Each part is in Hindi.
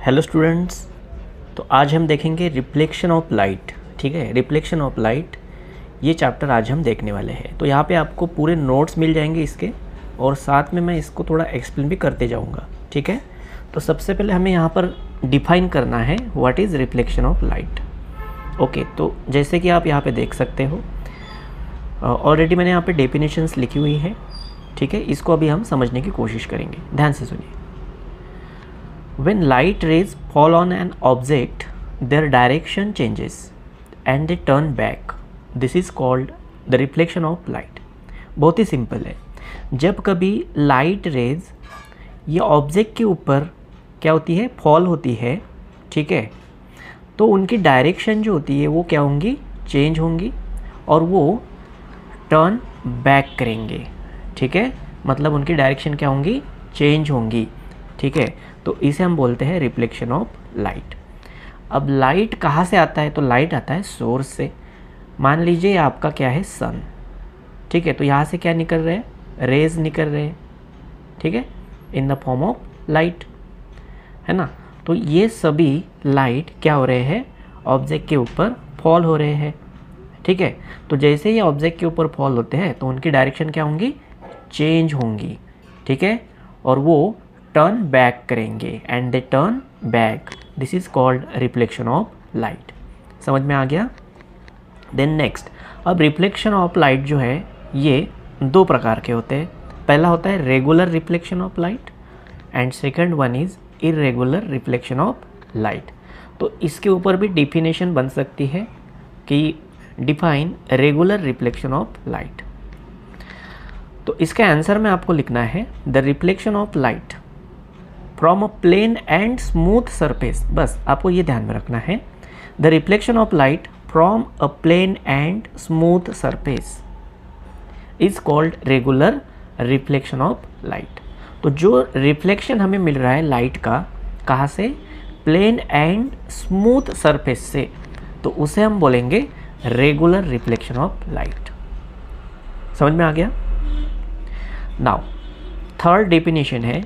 Hello students. तो आज हम देखेंगे रिफ्लेक्शन ऑफ लाइट। ठीक है, रिफ्लेक्शन ऑफ लाइट ये चैप्टर आज हम देखने वाले हैं। तो यहाँ पे आपको पूरे नोट्स मिल जाएंगे इसके, और साथ में मैं इसको थोड़ा एक्सप्लेन भी करते जाऊँगा। ठीक है, तो सबसे पहले हमें यहाँ पर डिफाइन करना है what is reflection of light. Okay, तो जैसे कि आप यहाँ पे देख सकते हो, ऑलरेडी मैंने यहाँ पे डेफिनेशंस लिखी हुई है। ठीक है, इसको अभी हम समझने की कोशिश करेंगे, ध्यान से सुनिए। When light rays fall on an object, their direction changes and they turn back. This is called the reflection of light. बहुत ही सिंपल है। जब कभी लाइट रेज ये ऑब्जेक्ट के ऊपर क्या होती है, फॉल होती है, ठीक है, तो उनकी डायरेक्शन जो होती है वो क्या होंगी, चेंज होंगी, और वो टर्न बैक करेंगे। ठीक है, मतलब उनकी डायरेक्शन क्या होंगी, चेंज होंगी। ठीक है, तो इसे हम बोलते हैं रिफ्लेक्शन ऑफ लाइट। अब लाइट कहाँ से आता है, तो लाइट आता है सोर्स से। मान लीजिए आपका क्या है, सन। ठीक है, तो यहाँ से क्या निकल रहे हैं, रेज निकल रहे हैं। ठीक है, in the form of light, है ना। तो ये सभी लाइट क्या हो रहे हैं, ऑब्जेक्ट के ऊपर फॉल हो रहे हैं। ठीक है, तो जैसे ये ऑब्जेक्ट के ऊपर फॉल होते हैं तो उनकी डायरेक्शन क्या होंगी, चेंज होंगी। ठीक है, और वो टर्न बैक करेंगे, and they turn back. This is called reflection of light. समझ में आ गया। देन नेक्स्ट, अब रिफ्लेक्शन ऑफ लाइट जो है ये दो प्रकार के होते हैं। पहला होता है regular reflection of light, and second one is irregular reflection of light. तो इसके ऊपर भी डिफिनेशन बन सकती है कि define regular reflection of light. तो इसका आंसर में आपको लिखना है the reflection of light from a plane and smooth surface. बस आपको ये ध्यान में रखना है, the reflection of light from a plane and smooth surface is called regular reflection of light. तो जो रिफ्लेक्शन हमें मिल रहा है लाइट का, कहाँ से, प्लेन एंड स्मूथ सरफेस से, तो उसे हम बोलेंगे रेगुलर रिफ्लेक्शन ऑफ लाइट। समझ में आ गया। नाउ थर्ड डेफिनेशन है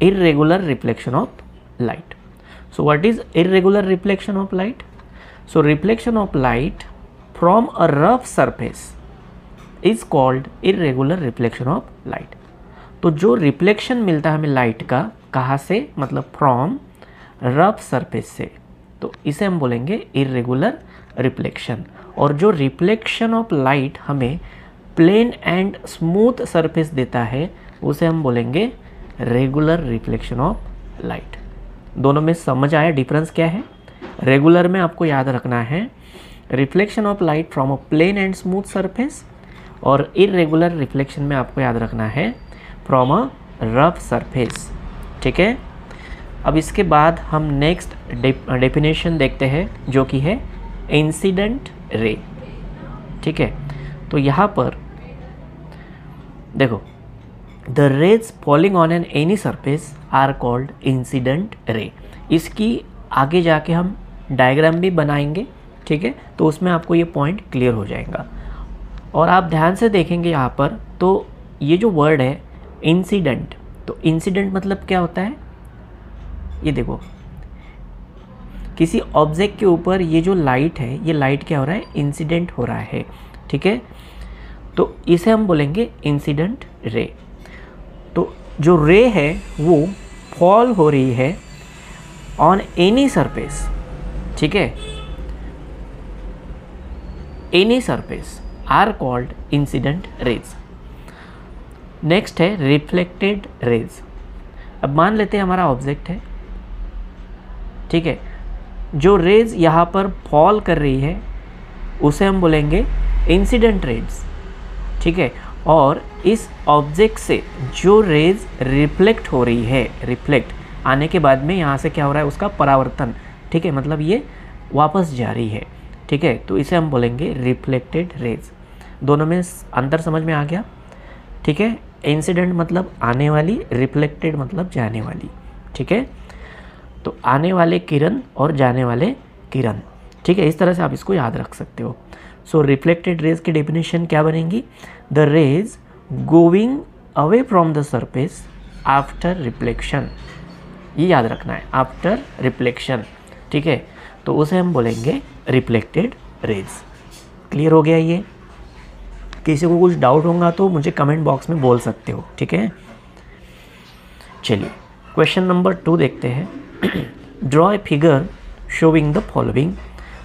irregular reflection of light. So what is irregular reflection of light? So reflection of light from a rough surface is called irregular reflection of light. तो जो रिफ्लेक्शन मिलता है हमें लाइट का, कहाँ से, मतलब फ्रॉम रफ सरफेस से, तो इसे हम बोलेंगे इरेगुलर रिफ्लेक्शन। और जो रिफ्लेक्शन ऑफ लाइट हमें प्लेन एंड स्मूथ सरफेस देता है उसे हम बोलेंगे रेगुलर रिफ्लेक्शन ऑफ लाइट। दोनों में समझ आया डिफरेंस क्या है। रेगुलर में आपको याद रखना है reflection of light from a plane and smooth surface, और इरेगुलर रिफ्लेक्शन में आपको याद रखना है फ्रॉम अ रफ सरफेस। ठीक है, अब इसके बाद हम नेक्स्ट डेफिनेशन देखते हैं जो कि है इंसिडेंट रे। ठीक है, तो यहाँ पर देखो, the rays falling on an any surface are called incident ray. इसकी आगे जाके हम डायग्राम भी बनाएंगे। ठीक है, तो उसमें आपको ये पॉइंट क्लियर हो जाएगा। और आप ध्यान से देखेंगे यहाँ पर, तो ये जो वर्ड है इंसिडेंट, तो इंसिडेंट मतलब क्या होता है, ये देखो, किसी ऑब्जेक्ट के ऊपर ये जो लाइट है, ये लाइट क्या हो रहा है, इंसिडेंट हो रहा है। ठीक है, तो इसे हम बोलेंगे इंसिडेंट रे। तो जो रे है वो फॉल हो रही है ऑन एनी सरफेस। ठीक है, any surface are called incident rays. Next है रिफ्लेक्टेड रेज। अब मान लेते हैं हमारा ऑब्जेक्ट है, ठीक है, जो रेज यहाँ पर फॉल कर रही है उसे हम बोलेंगे इंसिडेंट रेज। ठीक है, और इस ऑब्जेक्ट से जो रेज रिफ्लेक्ट हो रही है, रिफ्लेक्ट आने के बाद में यहाँ से क्या हो रहा है, उसका परावर्तन। ठीक है, मतलब ये वापस जा रही है। ठीक है, तो इसे हम बोलेंगे रिफ्लेक्टेड रेज। दोनों में अंतर समझ में आ गया। ठीक है, इंसिडेंट मतलब आने वाली, रिफ्लेक्टेड मतलब जाने वाली। ठीक है, तो आने वाले किरण और जाने वाले किरण। ठीक है, इस तरह से आप इसको याद रख सकते हो। सो रिफ्लेक्टेड रेज की डेफिनेशन क्या बनेगी, the rays going away from the surface after reflection. ये याद रखना है, आफ्टर रिफ्लेक्शन, ठीक है, तो उसे हम बोलेंगे रिफ्लेक्टेड रेज। क्लियर हो गया ये? किसी को कुछ डाउट होगा तो मुझे कमेंट बॉक्स में बोल सकते हो, ठीक है। चलिए क्वेश्चन नंबर 2 देखते हैं। Draw a figure showing the following.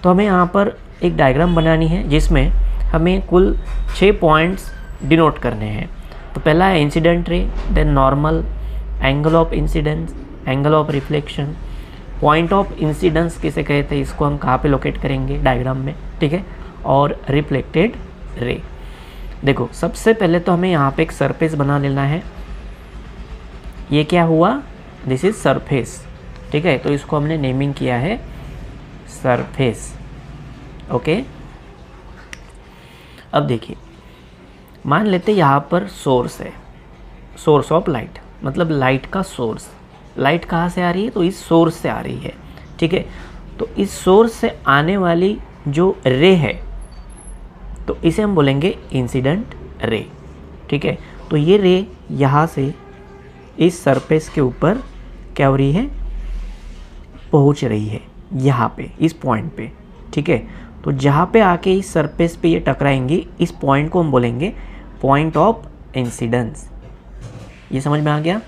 तो हमें यहाँ पर एक डायग्राम बनानी है जिसमें हमें कुल 6 पॉइंट्स डिनोट करने हैं। तो पहला है incident ray, then normal, angle of incidence, angle of reflection, point of incidence किसे कहते हैं, इसको हम कहाँ पे लोकेट करेंगे डायग्राम में, ठीक है, और रिफ्लेक्टेड रे। देखो सबसे पहले तो हमें यहाँ पे एक सरफेस बना लेना है। ये क्या हुआ, दिस इज सरफेस, ठीक है, तो इसको हमने नेमिंग किया है सरफेस। ओके, अब देखिए मान लेते यहाँ पर सोर्स है, सोर्स ऑफ लाइट, मतलब लाइट का सोर्स। लाइट कहाँ से आ रही है, तो इस सोर्स से आ रही है, ठीक है। तो इस सोर्स से आने वाली जो रे है तो इसे हम बोलेंगे इंसिडेंट रे, ठीक है। तो ये रे यहाँ से इस सरफेस के ऊपर क्या हो रही है, पहुँच रही है यहाँ पे, इस पॉइंट पे, ठीक है। तो जहाँ पे आके इस सरफेस पे ये टकराएंगी, इस पॉइंट को हम बोलेंगे पॉइंट ऑफ इंसिडेंस। ये समझ में आ गया,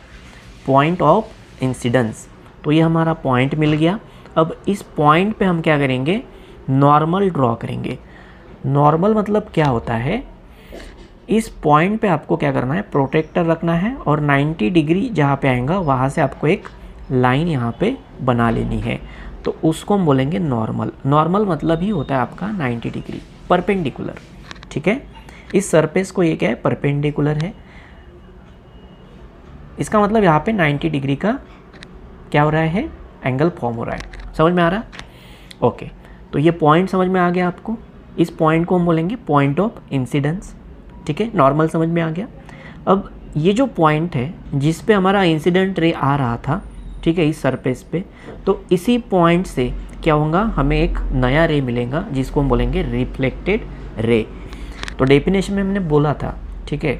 पॉइंट ऑफ इंसिडेंस। तो ये हमारा पॉइंट मिल गया। अब इस पॉइंट पे हम क्या करेंगे, नॉर्मल ड्रॉ करेंगे। नॉर्मल मतलब क्या होता है, इस पॉइंट पे आपको क्या करना है, प्रोटेक्टर रखना है और 90 डिग्री जहाँ पे आएगा वहाँ से आपको एक लाइन यहाँ पे बना लेनी है। तो उसको हम बोलेंगे नॉर्मल। नॉर्मल मतलब ही होता है आपका 90 डिग्री, परपेंडिकुलर, ठीक है। इस सरफेस को ये क्या है, परपेंडिकुलर है। इसका मतलब यहाँ पे 90 डिग्री का क्या हो रहा है, एंगल फॉर्म हो रहा है। समझ में आ रहा? ओके, तो ये पॉइंट समझ में आ गया आपको। इस पॉइंट को हम बोलेंगे पॉइंट ऑफ इंसिडेंस, ठीक है। नॉर्मल समझ में आ गया। अब ये जो पॉइंट है जिस पे हमारा इंसिडेंट रे आ रहा था, ठीक है, इस सरफेस पे, तो इसी पॉइंट से क्या होगा, हमें एक नया रे मिलेगा जिसको हम बोलेंगे रिफ्लेक्टेड रे। तो डेफिनेशन में हमने बोला था, ठीक है,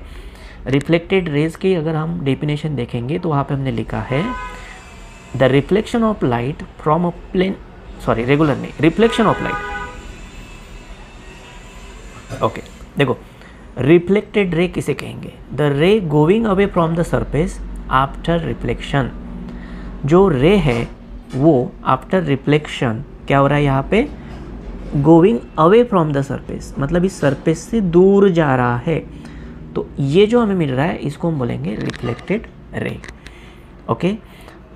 रिफ्लेक्टेड रेज की अगर हम डेफिनेशन देखेंगे तो वहाँ पे हमने लिखा है the reflection of light from a plane, sorry regular नहीं, रिफ्लेक्शन ऑफ लाइट। ओके, देखो रिफ्लेक्टेड रे किसे कहेंगे, the ray going away from the surface after reflection. जो रे है वो आफ्टर रिफ्लेक्शन क्या हो रहा है, यहाँ पे going away from the surface, मतलब इस सरफेस से दूर जा रहा है। तो ये जो हमें मिल रहा है इसको हम बोलेंगे रिफ्लेक्टेड रे। ओके,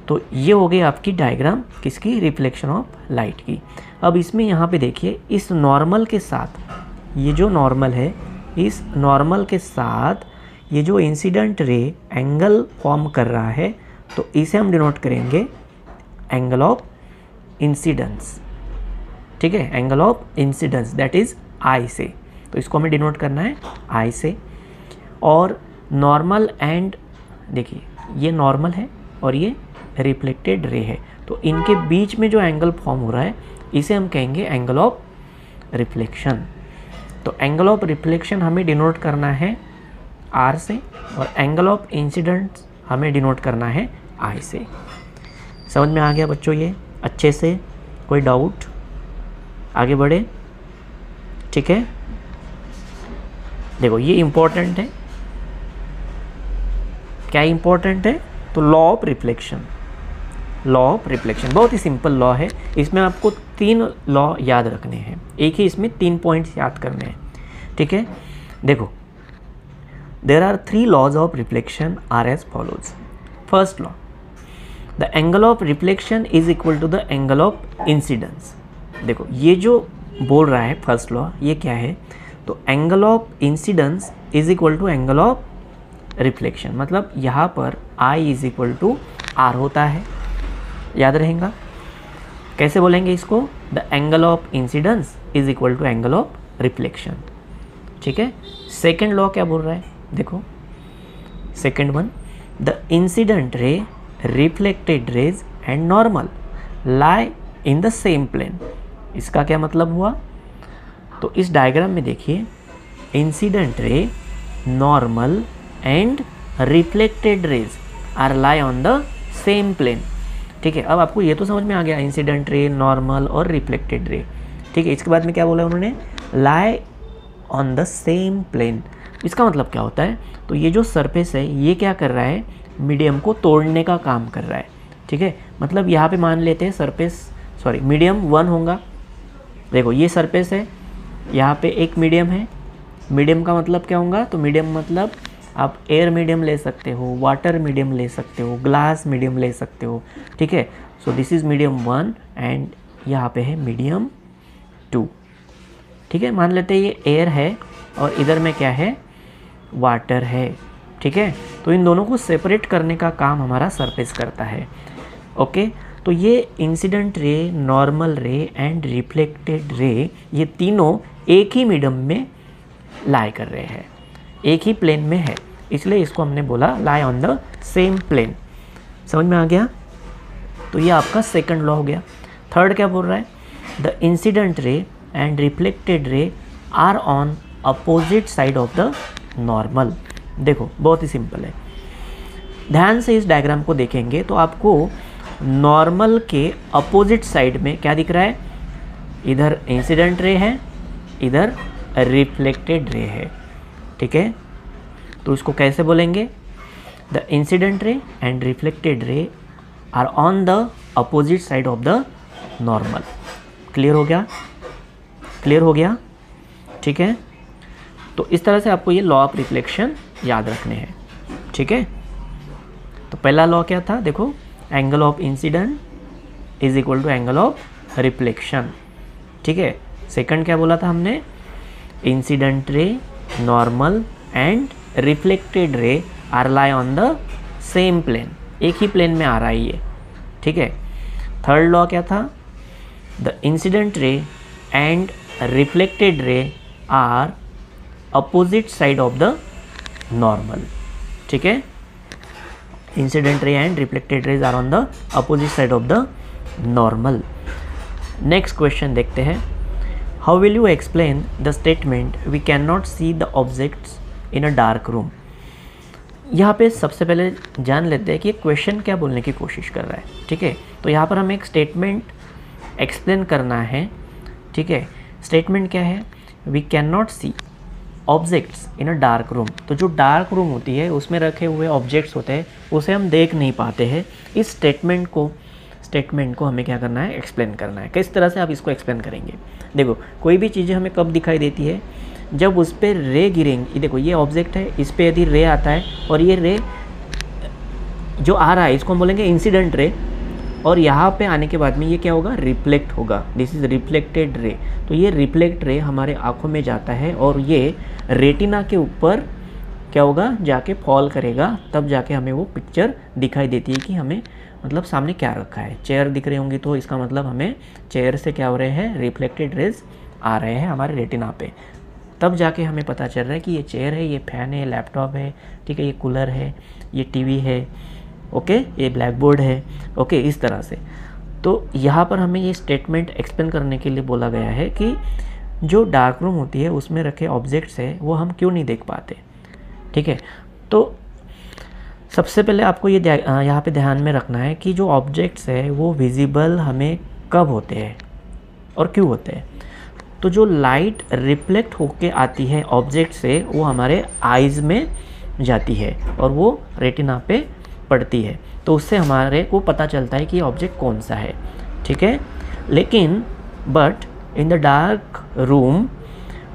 तो ये हो गई आपकी डायग्राम किसकी, रिफ्लेक्शन ऑफ लाइट की। अब इसमें यहाँ पे देखिए इस नॉर्मल के साथ, ये जो नॉर्मल है, इस नॉर्मल के साथ ये जो इंसिडेंट रे एंगल फॉर्म कर रहा है, तो इसे हम डिनोट करेंगे एंगल ऑफ इंसिडेंस, ठीक है, angle of incidence that is I से। तो इसको हमें डिनोट करना है आई से। और नॉर्मल एंड, देखिए ये नॉर्मल है और ये रिफ्लेक्टेड रे है, तो इनके बीच में जो एंगल फॉर्म हो रहा है इसे हम कहेंगे एंगल ऑफ रिफ्लेक्शन। तो एंगल ऑफ रिफ्लेक्शन हमें डिनोट करना है आर से और एंगल ऑफ इंसिडेंस हमें डिनोट करना है आई से। समझ में आ गया बच्चों ये अच्छे से? कोई डाउट? आगे बढ़े, ठीक है। देखो ये इम्पोर्टेंट है, क्या इम्पोर्टेंट है, तो law of reflection. Law of reflection बहुत ही सिंपल लॉ है, इसमें आपको 3 लॉ याद रखने हैं, एक ही इसमें 3 पॉइंट्स याद करने हैं, ठीक है। देखो there are 3 laws of reflection are as follows. First law, the angle of reflection is equal to the angle of incidence. देखो ये जो बोल रहा है फर्स्ट लॉ, ये क्या है, तो angle of incidence is equal to angle of reflection, मतलब यहाँ पर I is equal to R होता है, याद रहेगा। कैसे बोलेंगे इसको, the angle of incidence is equal to angle of reflection, ठीक है। सेकेंड लॉ क्या बोल रहा है, देखो second one, the incident ray, reflected rays and normal lie in the same plane. इसका क्या मतलब हुआ, तो इस डायग्राम में देखिए incident ray, normal and reflected rays are lie on the same plane. ठीक है, अब आपको ये तो समझ में आ गया इंसिडेंट रे, नॉर्मल और रिफ्लेक्टेड रे। ठीक है, इसके बाद में क्या बोला उन्होंने, lie on the same plane. इसका मतलब क्या होता है, तो ये जो सरफेस है ये क्या कर रहा है, मीडियम को तोड़ने का काम कर रहा है। ठीक है, मतलब यहाँ पे मान लेते हैं सरफेस मीडियम 1 होगा। देखो ये सरफेस है, यहाँ पे एक मीडियम है। मीडियम का मतलब क्या होगा, तो मीडियम मतलब आप एयर मीडियम ले सकते हो, वाटर मीडियम ले सकते हो, ग्लास मीडियम ले सकते हो। ठीक है, so this is medium 1 and यहाँ पे है मीडियम 2। ठीक है, मान लेते हैं ये एयर है और इधर में क्या है, वाटर है। ठीक है, तो इन दोनों को सेपरेट करने का काम हमारा सरफेस करता है। ओके, तो ये इंसिडेंट रे, नॉर्मल रे एंड रिफ्लेक्टेड रे, ये तीनों एक ही मीडियम में लाई कर रहे हैं, एक ही प्लेन में है, इसलिए इसको हमने बोला lie on the same plane. समझ में आ गया? तो ये आपका सेकंड लॉ हो गया। थर्ड क्या बोल रहा है, the incident ray and reflected ray are on opposite side of the normal. देखो बहुत ही सिंपल है, ध्यान से इस डायग्राम को देखेंगे तो आपको नॉर्मल के अपोजिट साइड में क्या दिख रहा है, इधर इंसिडेंट रे है, इधर रिफ्लेक्टेड रे है। ठीक है, तो इसको कैसे बोलेंगे, the incident ray and reflected ray are on the opposite side of the normal. Clear हो गया? क्लियर हो गया? ठीक है, तो इस तरह से आपको ये लॉ ऑफ रिफ्लेक्शन याद रखने हैं। ठीक है, तो पहला लॉ क्या था, देखो angle of incident is equal to angle of reflection. ठीक है, सेकंड क्या बोला था हमने, incident ray, normal and reflected ray are lie on the same plane, एक ही प्लेन में आ रहा है ये। ठीक है, थर्ड लॉ क्या था, the incident ray and reflected ray are opposite side of the normal. ठीक है, incident ray and reflected rays are on the opposite side of the normal. Next question देखते हैं, how will you explain the statement we can not see the objects in a dark room. यहाँ पे सबसे पहले जान लेते हैं कि ये क्वेश्चन क्या बोलने की कोशिश कर रहा है। ठीक है, तो यहाँ पर हमें एक स्टेटमेंट एक्सप्लेन करना है। ठीक है, स्टेटमेंट क्या है, we can not see objects in a dark room. तो जो डार्क रूम होती है उसमें रखे हुए ऑब्जेक्ट्स होते हैं उसे हम देख नहीं पाते हैं। इस स्टेटमेंट को हमें क्या करना है, एक्सप्लेन करना है। किस तरह से आप इसको एक्सप्लेन करेंगे, देखो कोई भी चीज़ें हमें कब दिखाई देती है, जब उस पर रे गिरेंगी। देखो ये ऑब्जेक्ट है, इस पर यदि रे आता है और ये रे जो आ रहा है इसको हम बोलेंगे इंसिडेंट रे, और यहाँ पे आने के बाद में ये क्या होगा, रिफ्लेक्ट होगा। This is reflected ray. तो ये रिफ्लेक्ट रे हमारे आँखों में जाता है और ये रेटिना के ऊपर क्या होगा, जाके फॉल करेगा, तब जाके हमें वो पिक्चर दिखाई देती है कि हमें मतलब सामने क्या रखा है। चेयर दिख रही होंगी तो इसका मतलब हमें चेयर से क्या हो रहे हैं, रिफ्लेक्टेड रेज आ रहे हैं हमारे रेटिना पे, तब जाके हमें पता चल रहा है कि ये चेयर है, ये फैन है, लैपटॉप है, ठीक है, ये कूलर है, ये टीवी है, ओके, ये ब्लैक बोर्ड है, ओके, इस तरह से। तो यहाँ पर हमें ये स्टेटमेंट एक्सप्लेन करने के लिए बोला गया है कि जो डार्क रूम होती है उसमें रखे ऑब्जेक्ट्स है वो हम क्यों नहीं देख पाते। ठीक है, तो सबसे पहले आपको ये यहाँ पे ध्यान में रखना है कि जो ऑब्जेक्ट्स है वो विजिबल हमें कब होते हैं और क्यों होते हैं। तो जो लाइट रिफ्लेक्ट होके आती है ऑब्जेक्ट से वो हमारे आइज़ में जाती है और वो रेटिना पे पड़ती है, तो उससे हमारे को पता चलता है कि ये ऑब्जेक्ट कौन सा है। ठीक है, लेकिन but in the dark room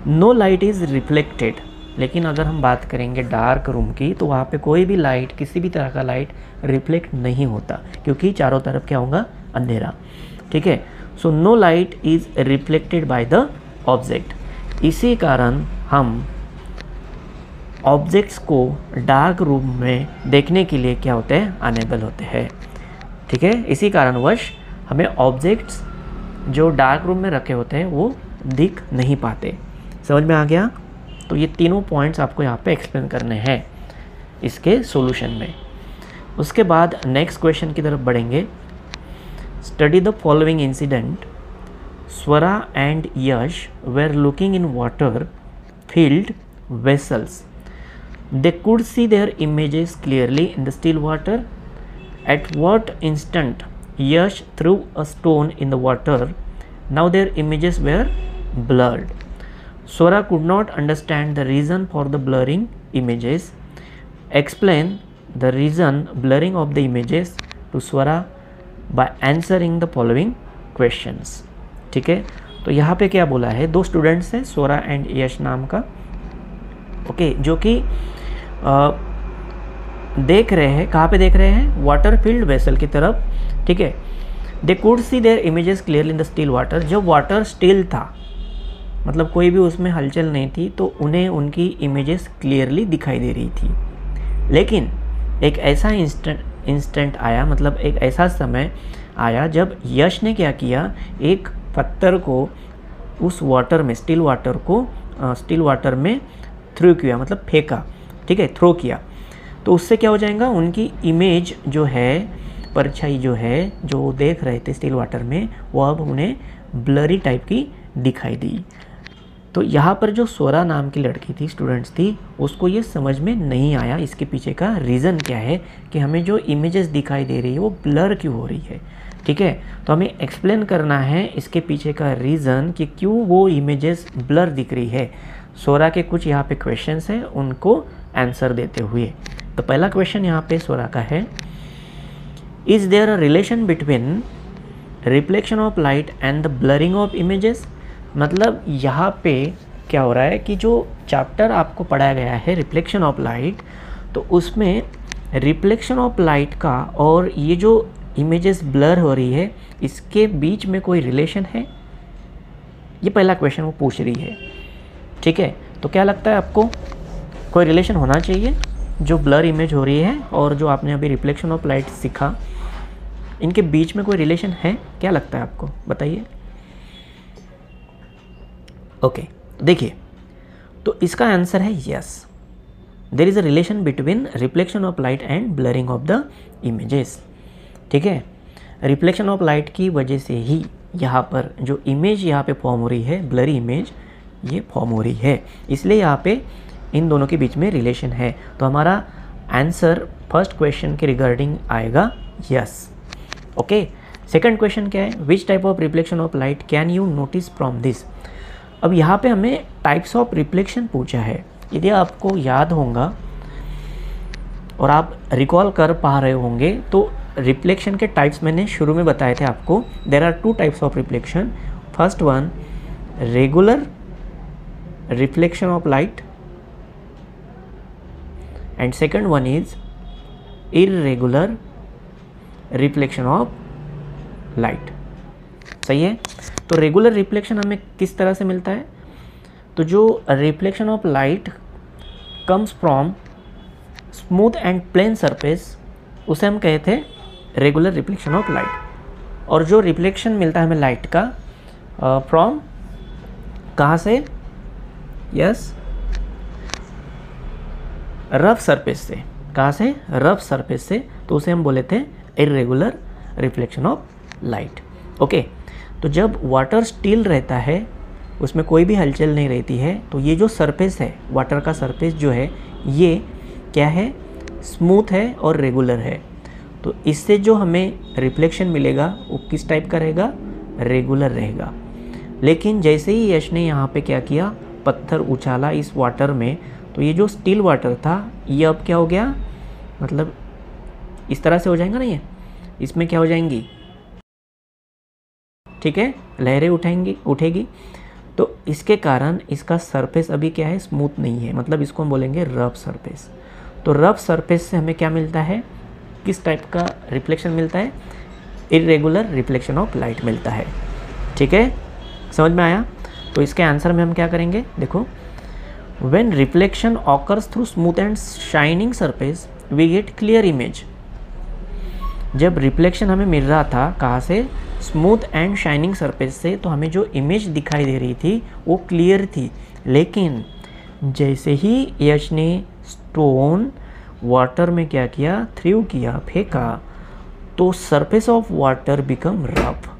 no light is reflected. लेकिन अगर हम बात करेंगे डार्क रूम की तो वहाँ पे कोई भी लाइट, किसी भी तरह का लाइट रिफ्लेक्ट नहीं होता, क्योंकि चारों तरफ क्या होगा, अंधेरा। ठीक है, so no light is reflected by the object. इसी कारण हम ऑब्जेक्ट्स को डार्क रूम में देखने के लिए क्या होते हैं, अनेबल होते हैं। ठीक है, इसी कारणवश हमें ऑब्जेक्ट्स जो डार्क रूम में रखे होते हैं वो दिख नहीं पाते। समझ में आ गया? तो ये तीनों पॉइंट्स आपको यहाँ पे एक्सप्लेन करने हैं इसके सॉल्यूशन में। उसके बाद नेक्स्ट क्वेश्चन की तरफ बढ़ेंगे। Study the following incident. Swara and Yash were looking in water filled vessels. They could see their images clearly in the still water. At what instant Yash threw a stone in the water. Now their images were blurred. Swara could not understand the reason for the blurring images. Explain the reason blurring of the images to Swara by answering the following questions. ठीक है, तो यहाँ पे क्या बोला है, दो स्टूडेंट्स हैं स्वरा एंड यश नाम का, ओके, जो कि देख रहे हैं, कहाँ पे देख रहे हैं, वाटर फील्ड वेसल की तरफ, ठीक है। They could see their images clearly in the still water. जब वाटर स्टिल था, मतलब कोई भी उसमें हलचल नहीं थी, तो उन्हें उनकी इमेजेस क्लियरली दिखाई दे रही थी। लेकिन एक ऐसा इंस्टेंट आया, मतलब एक ऐसा समय आया जब यश ने क्या किया, एक पत्थर को उस वाटर में, स्टिल वाटर में थ्रो किया, मतलब फेंका, ठीक है, थ्रो किया। तो उससे क्या हो जाएगा, उनकी इमेज जो है, परछाई जो है, जो देख रहे थे स्टिल वाटर में, वो अब उन्हें ब्लरी टाइप की दिखाई दी। तो यहाँ पर जो स्वरा नाम की लड़की थी, स्टूडेंट्स थी, उसको ये समझ में नहीं आया इसके पीछे का रीज़न क्या है कि हमें जो इमेजेस दिखाई दे रही है वो ब्लर क्यों हो रही है, ठीक है। तो हमें एक्सप्लेन करना है इसके पीछे का रीज़न कि क्यों वो इमेजेस ब्लर दिख रही है। स्वरा के कुछ यहाँ पे क्वेश्चंस हैं, उनको आंसर देते हुए। तो पहला क्वेश्चन यहाँ पे स्वरा का है, is there a relation between reflection of light and the blurring of images. मतलब यहाँ पे क्या हो रहा है कि जो चैप्टर आपको पढ़ाया गया है रिफ्लेक्शन ऑफ लाइट, तो उसमें रिफ्लेक्शन ऑफ लाइट का और ये जो इमेजेस ब्लर हो रही है, इसके बीच में कोई रिलेशन है, ये पहला क्वेश्चन वो पूछ रही है, ठीक है। तो क्या लगता है आपको, कोई रिलेशन होना चाहिए, जो ब्लर इमेज हो रही है और जो आपने अभी रिफ्लेक्शन ऑफ लाइट सीखा, इनके बीच में कोई रिलेशन है, क्या लगता है आपको, बताइए। ओके, देखिए, तो इसका आंसर है yes, there is a relation between reflection of light and blurring of the images, ठीक है। रिफ्लेक्शन ऑफ लाइट की वजह से ही यहाँ पर जो इमेज यहाँ पे फॉर्म हो रही है, ब्लरी इमेज ये फॉर्म हो रही है, इसलिए यहाँ पे इन दोनों के बीच में रिलेशन है। तो हमारा आंसर फर्स्ट क्वेश्चन के रिगार्डिंग आएगा यस, ओके। सेकंड क्वेश्चन क्या है, which type of reflection of light can you notice from this. अब यहाँ पे हमें टाइप्स ऑफ रिफ्लेक्शन पूछा है। यदि आपको याद होगा और आप रिकॉल कर पा रहे होंगे, तो रिफ्लेक्शन के टाइप्स मैंने शुरू में बताए थे आपको। There are two types of reflection. First one, regular reflection of light, and second one is irregular reflection of light. सही है। तो रेगुलर रिफ्लेक्शन हमें किस तरह से मिलता है, तो जो reflection of light comes from smooth and plane surface, उसे हम कहते हैं रेगुलर रिफ्लेक्शन ऑफ लाइट। और जो रिफ्लेक्शन मिलता है हमें लाइट का फ्रॉम कहाँ से, यस, रफ सरफेस से। कहाँ से, रफ सरफेस से, तो उसे हम बोले थे irregular reflection of light, okay. तो जब वाटर स्टिल रहता है, उसमें कोई भी हलचल नहीं रहती है, तो ये जो सरफेस है, वाटर का सरफेस जो है, ये क्या है, स्मूथ है और रेगुलर है। तो इससे जो हमें रिफ्लेक्शन मिलेगा वो किस टाइप का रहेगा, रेगुलर रहेगा। लेकिन जैसे ही यश ने यहाँ पे क्या किया, पत्थर उछाला इस वाटर में, तो ये जो स्टिल वाटर था, ये अब क्या हो गया, मतलब इस तरह से हो जाएगा ना, ये इसमें क्या हो जाएंगी, ठीक है, लहरें उठेगी। तो इसके कारण इसका सरफेस अभी क्या है, स्मूथ नहीं है, मतलब इसको हम बोलेंगे रफ सरफेस। तो रफ सरफेस से हमें क्या मिलता है, किस टाइप का रिफ्लेक्शन मिलता है, इररेगुलर रिफ्लेक्शन ऑफ लाइट मिलता है, ठीक है, समझ में आया। तो इसके आंसर में हम क्या करेंगे, देखो, when reflection occurs through smooth and shining surface we get clear image. जब रिफ्लेक्शन हमें मिल रहा था कहाँ से, स्मूथ एंड शाइनिंग सरफेस से, तो हमें जो इमेज दिखाई दे रही थी वो क्लियर थी। लेकिन जैसे ही यश ने स्टोन वाटर में क्या किया, थ्रो किया, फेंका, तो surface of water become rough.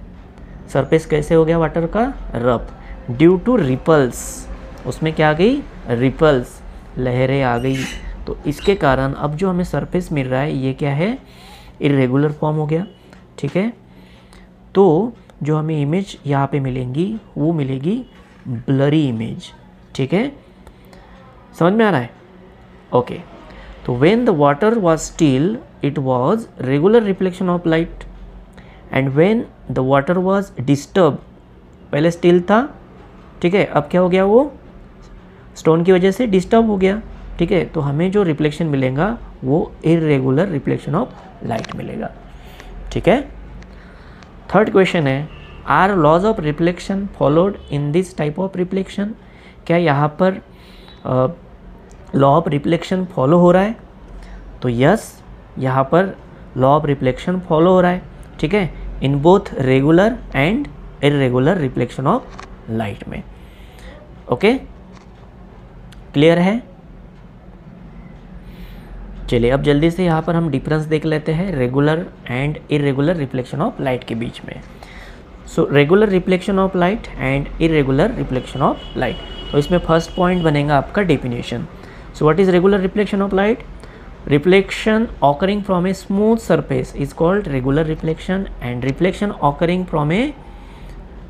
Surface कैसे हो गया वाटर का, रफ, ड्यू टू रिपल्स। उसमें क्या आ गई, रिपल्स, लहरें आ गई। तो इसके कारण अब जो हमें सरफेस मिल रहा है ये क्या है, इरेगुलर फॉर्म हो गया, ठीक है। तो जो हमें इमेज यहाँ पे मिलेंगी वो मिलेगी ब्लरी इमेज। ठीक है, समझ में आ रहा है? ओके, तो when the water was still it was regular reflection of light, and when the water was disturb, पहले स्टिल था, ठीक है, अब क्या हो गया, वो स्टोन की वजह से डिस्टर्ब हो गया। ठीक है, तो हमें जो रिफ्लेक्शन मिलेगा वो इरेगुलर रिफ्लेक्शन ऑफ लाइट मिलेगा। ठीक है, थर्ड क्वेश्चन है, are laws of reflection followed in this type of reflection? क्या यहाँ पर लॉ ऑफ रिफ्लेक्शन फॉलो हो रहा है? तो यस, यहाँ पर लॉ ऑफ रिफ्लेक्शन फॉलो हो रहा है। ठीक है, in both regular and irregular reflection of light में। ओके, क्लियर है? चलिए अब जल्दी से यहाँ पर हम डिफरेंस देख लेते हैं regular and irregular reflection of light के बीच में। So regular reflection of light and irregular reflection of light, तो इसमें फर्स्ट पॉइंट बनेगा आपका definition. So what is regular reflection of light? Reflection occurring from a smooth surface is called regular reflection, and reflection occurring from a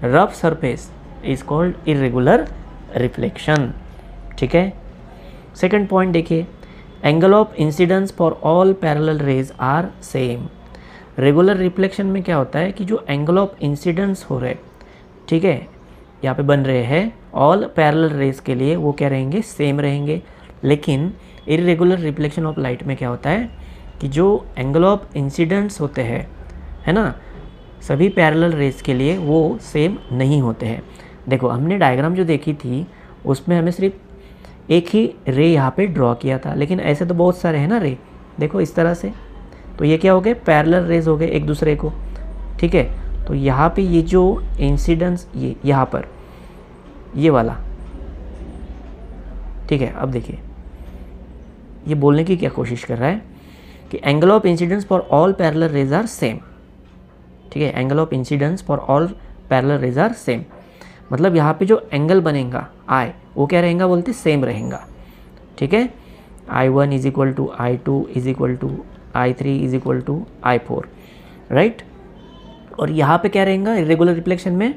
rough surface is called irregular reflection। ठीक है, सेकंड पॉइंट देखिए, angle of incidence for all parallel rays are same. Regular reflection में क्या होता है कि जो एंगल ऑफ इंसिडेंस हो रहे, ठीक है, यहाँ पे बन रहे हैं ऑल पैरेलल रेज के लिए, वो क्या रहेंगे, सेम रहेंगे। लेकिन इरेगुलर रिफ्लेक्शन ऑफ लाइट में क्या होता है कि जो एंगल ऑफ इंसिडेंस होते हैं, है ना, सभी पैरेलल रेज के लिए वो सेम नहीं होते हैं। देखो हमने डायग्राम जो देखी थी उसमें हमें सिर्फ एक ही रे यहाँ पे ड्रॉ किया था, लेकिन ऐसे तो बहुत सारे हैं ना रे, देखो इस तरह से, तो ये क्या हो गए, पैरेलल रेज हो गए एक दूसरे को। ठीक है, तो यहाँ पे ये जो इंसिडेंस, ये यहाँ पर ये वाला, ठीक है, अब देखिए ये बोलने की क्या कोशिश कर रहा है कि angle of incidence for all parallel rays are same. ठीक है, angle of incidence for all parallel rays are same, मतलब यहाँ पे जो एंगल बनेगा आई, वो क्या रहेगा बोलते, सेम रहेगा। ठीक है, I1 is equal to I2 is equal to I3 is equal to I4, right. और यहाँ पे क्या रहेगा इरेगुलर रिफ्लेक्शन में,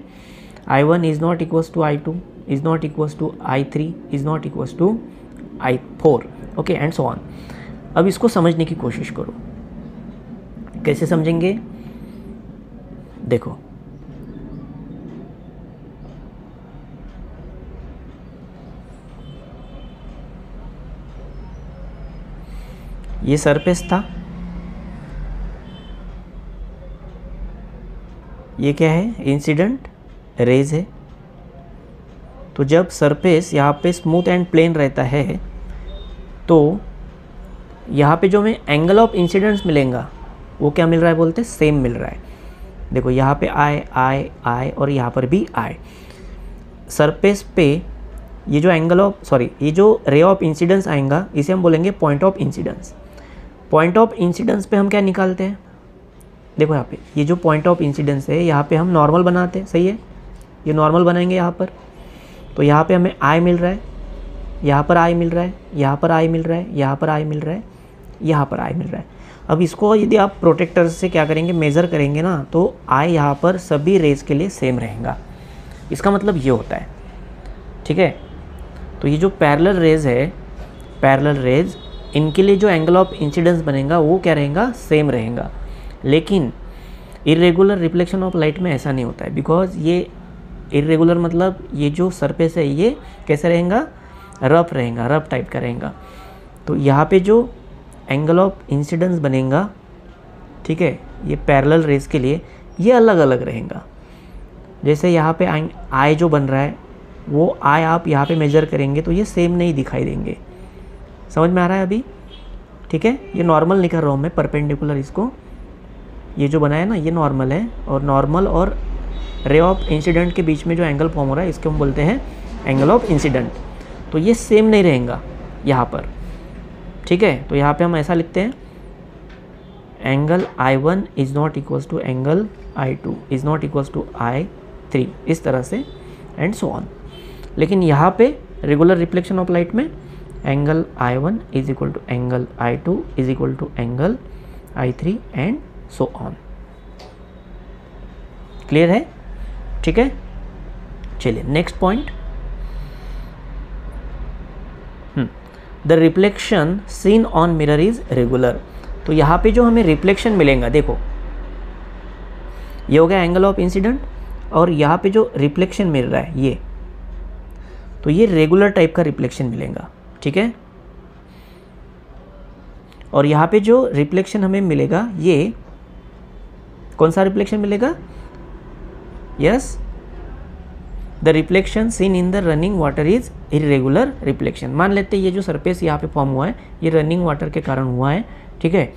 I1 is not equals to I2 is not equals to I3 is not equals to I4, okay, and so on. अब इसको समझने की कोशिश करो, कैसे समझेंगे, देखो ये सरफेस था, ये क्या है, इंसिडेंट रेज है। तो जब सरफेस यहाँ पे स्मूथ एंड प्लेन रहता है तो यहाँ पे जो हमें एंगल ऑफ इंसिडेंस मिलेगा वो क्या मिल रहा है बोलते, सेम मिल रहा है। देखो यहाँ पे आई और यहाँ पर भी आई। सरफेस पे ये जो एंगल ऑफ ये जो रे ऑफ इंसिडेंस आएगा इसे हम बोलेंगे point of incidence. Point of incidence पे हम क्या निकालते हैं, देखो यहाँ पे ये जो पॉइंट ऑफ इंसिडेंस है यहाँ पे हम नॉर्मल बनाते हैं, सही है, ये नॉर्मल बनाएंगे यहाँ पर। तो यहाँ पे हमें आई मिल रहा है, यहाँ पर आई मिल रहा है, यहाँ पर आई मिल रहा है, यहाँ पर आई मिल रहा है, यहाँ पर आई मिल रहा है। अब इसको यदि आप प्रोटेक्टर से क्या करेंगे, मेज़र करेंगे ना, तो आई यहाँ पर सभी रेज के लिए सेम रहेगा। इसका मतलब ये होता है, ठीक है। तो ये जो पैरेलल रेज है, पैरेलल रेज, इनके लिए जो एंगल ऑफ इंसिडेंस बनेगा वो क्या रहेगा, सेम रहेगा। लेकिन इरेगुलर रिफ्लेक्शन ऑफ लाइट में ऐसा नहीं होता है, बिकॉज ये इरेगुलर मतलब ये जो सरफेस है ये कैसे रहेगा, रफ रहेगा, रफ टाइप का रहेगा। तो यहाँ पे जो एंगल ऑफ इंसिडेंस बनेगा, ठीक है, ये पैरेलल रेज के लिए ये अलग अलग रहेगा। जैसे यहाँ पे आई जो बन रहा है वो आई आप यहाँ पे मेजर करेंगे तो ये सेम नहीं दिखाई देंगे। समझ में आ रहा है अभी, ठीक है। ये नॉर्मल नहीं कर रहा हूँ मैं, परपेंडिकुलर इसको, ये जो बनाया ना ये नॉर्मल है, और नॉर्मल और रे ऑफ इंसिडेंट के बीच में जो एंगल फॉर्म हो रहा है इसको हम बोलते हैं एंगल ऑफ इंसिडेंट। तो ये सेम नहीं रहेगा यहाँ पर, ठीक है। तो यहाँ पे हम ऐसा लिखते हैं, angle I1 is not equals to angle I2 is not equals to I3, इस तरह से एंड सो ऑन। लेकिन यहाँ पे रेगुलर रिफ्लेक्शन ऑफ लाइट में angle I1 is equal to angle I2 is equal to angle I3 and so on. Clear है? ठीक है, चलिए next point, the reflection seen on mirror is regular. तो यहाँ पे जो हमें रिफ्लेक्शन मिलेगा, देखो ये हो गया एंगल ऑफ इंसिडेंट, और यहाँ पे जो रिफ्लेक्शन मिल रहा है ये, तो ये रेगुलर टाइप का रिफ्लेक्शन मिलेगा, ठीक है। और यहाँ पे जो रिफ्लेक्शन हमें मिलेगा, ये कौन सा रिफ्लेक्शन मिलेगा? Yes, the reflection seen in the running water is irregular reflection. मान लेते हैं ये जो सरफेस यहाँ पे फॉर्म हुआ है ये रनिंग वाटर के कारण हुआ है, ठीक है।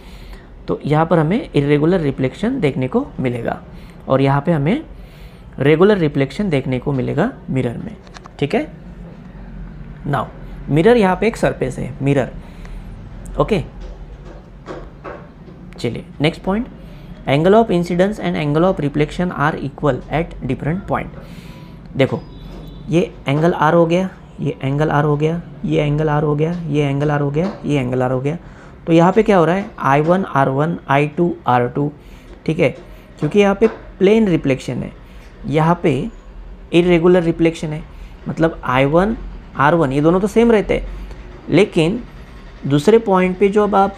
तो यहाँ पर हमें इरेगुलर रिफ्लेक्शन देखने को मिलेगा, और यहाँ पे हमें रेगुलर रिफ्लेक्शन देखने को मिलेगा मिरर में, ठीक है। नाउ मिरर यहाँ पे एक सरफेस है, मिरर, ओके। चलिए next point, angle of incidence and angle of reflection are equal at different point. देखो ये एंगल आर हो गया, ये एंगल आर हो गया, ये एंगल आर हो गया, ये एंगल आर हो गया, ये एंगल आर हो गया। तो यहाँ पे क्या हो रहा है? I1 R1 I2 R2, ठीक है, क्योंकि यहाँ पे प्लेन रिफ्लेक्शन है, यहाँ पे इरेगुलर रिफ्लेक्शन है। मतलब I1 R1 ये दोनों तो सेम रहते हैं, लेकिन दूसरे पॉइंट पे जो अब आप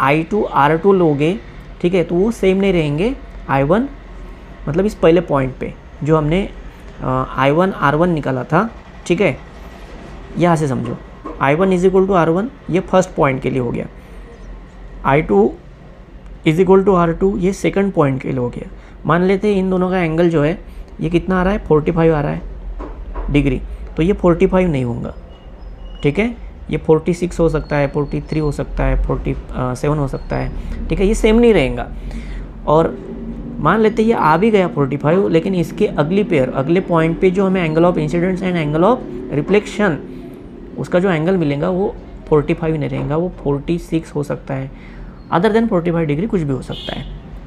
I2 R2 लोगे, ठीक है, तो वो सेम नहीं रहेंगे। I1 मतलब इस पहले पॉइंट पे जो हमने I1 R1 निकाला था, ठीक है, यहाँ से समझो I1 is equal to R1 ये फर्स्ट पॉइंट के लिए हो गया, I2 is equal to R2 ये सेकंड पॉइंट के लिए हो गया। मान लेते हैं इन दोनों का एंगल जो है ये कितना आ रहा है? 45 आ रहा है डिग्री, तो ये 45 नहीं होगा, ठीक है, ये 46 हो सकता है, 43 हो सकता है, 47 हो सकता है, ठीक है, ये सेम नहीं रहेगा। और मान लेते हैं ये आ भी गया 45, लेकिन इसके अगली पेयर अगले पॉइंट पे जो हमें angle of incidence and angle of reflection उसका जो एंगल मिलेगा वो 45 नहीं रहेगा, वो 46 हो सकता है, अदर देन 45 डिग्री कुछ भी हो सकता है,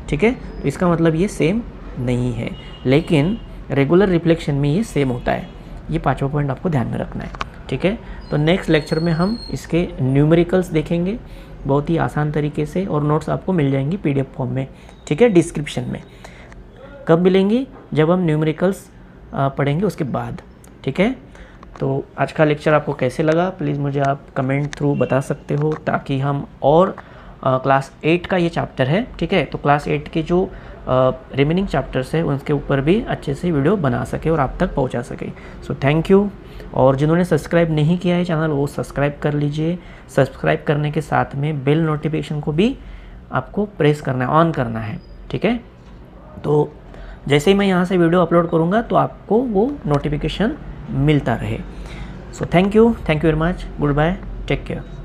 ठीक है। तो इसका मतलब ये सेम नहीं है, लेकिन रेगुलर रिफ्लेक्शन में ये सेम होता है। ये पांचवा पॉइंट आपको ध्यान में रखना है, ठीक है। तो नेक्स्ट लेक्चर में हम इसके न्यूमेरिकल्स देखेंगे बहुत ही आसान तरीके से, और नोट्स आपको मिल जाएंगी PDF फॉर्म में, ठीक है, डिस्क्रिप्शन में। कब मिलेंगी? जब हम न्यूमेरिकल्स पढ़ेंगे उसके बाद, ठीक है। तो आज का लेक्चर आपको कैसे लगा प्लीज़ मुझे आप कमेंट थ्रू बता सकते हो, ताकि हम और क्लास 8 का ये चैप्टर है, ठीक है, तो क्लास 8 के जो रिमेनिंग चैप्टर्स है उनके ऊपर भी अच्छे से वीडियो बना सके और आप तक पहुंचा सके। सो थैंक यू। और जिन्होंने सब्सक्राइब नहीं किया है चैनल वो सब्सक्राइब कर लीजिए। सब्सक्राइब करने के साथ में बेल नोटिफिकेशन को भी आपको प्रेस करना है, ऑन करना है, ठीक है। तो जैसे ही मैं यहाँ से वीडियो अपलोड करूँगा तो आपको वो नोटिफिकेशन मिलता रहे। So thank you very much, goodbye, take care.